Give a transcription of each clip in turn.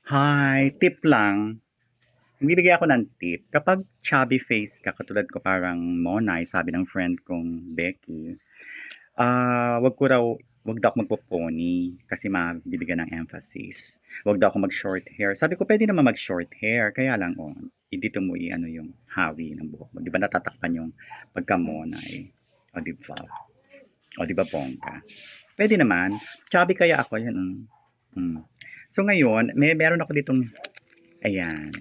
Hi, tip lang. Bibigay ako ng tip. Kapag chubby face ka, katulad ko parang Monay, sabi ng friend kong Becky, wag daw ako magpo-pony kasi mabibigyan ng emphasis. Wag daw ako mag-short hair. Sabi ko, pwede naman mag-short hair. Kaya lang, dito mo ano yung hawi ng buhok mo. Di ba natatakpan yung pagka-Monay? O, di ba? O, di ba, bongga? Pwede naman. Chubby kaya ako. Yan. Mm. So, ngayon, meron ako ditong, ayan,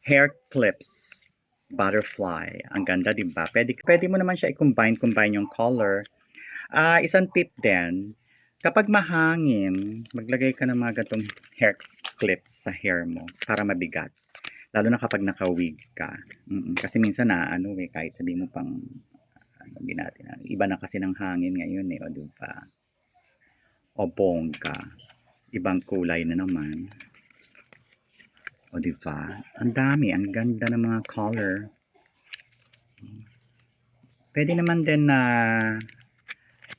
hair clips, butterfly. Ang ganda, 'di ba? Pwede mo naman siya i-combine yung color. Isang tip din, kapag mahangin, maglagay ka ng mga ganitong hair clips sa hair mo para mabigat. Lalo na kapag naka-wig ka. Kasi minsan na ano kahit sabihin mo pang ano din natin, iba na kasi ng hangin ngayon o 'di ba? O bongga, ibang kulay na naman. O, di ba? Ang dami, ang ganda ng mga color. Pwede naman din na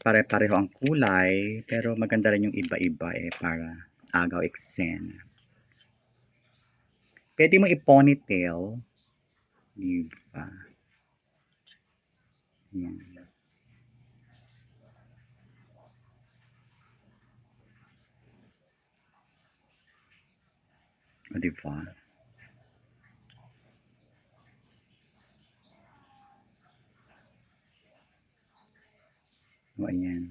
pare-pareho ang kulay, pero maganda rin yung iba-iba para agaw eksena. Pwede mo i-ponytail, di ba? Yan. O, di ba? O, ayan.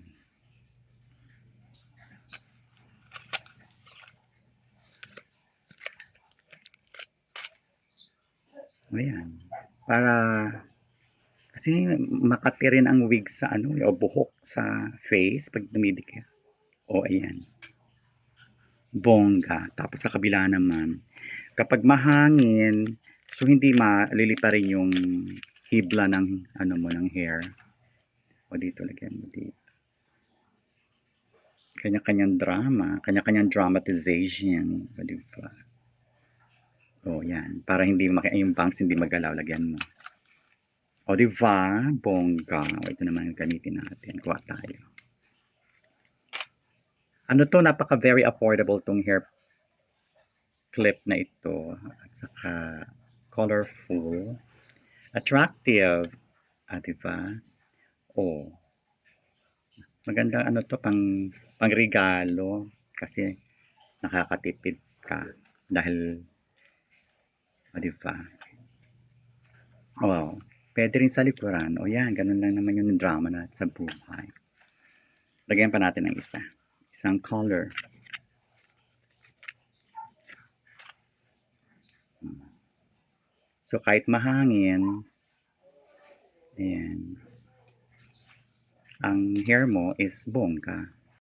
O, ayan. Para kasi makati rin ang wig sa ano o buhok sa face pag dumidikit. O, ayan. Bongga. Tapos sa kabila naman, kapag mahangin, so hindi malilipa rin yung hibla ng ano mo ng hair. O dito lagyan mo dito. Kanya-kanyang drama, kanya-kanyang dramatization. O diba? O yan, para hindi yung bangs hindi magalaw, lagyan mo. O diba? Bongga. O ito naman yung gamitin natin. Kuha tayo. Ano to, napaka very affordable tong hair clip na ito. At saka colorful. Attractive. Diba? Oh, magandang ano to pang regalo kasi nakakatipid ka dahil di ba? Wow. Pwede rin sa likuran. O yan, ganun lang naman yung drama na sa buhay. Lagyan pa natin ng isa. Isang color. So kahit mahangin, ayan, ang hair mo is bongga.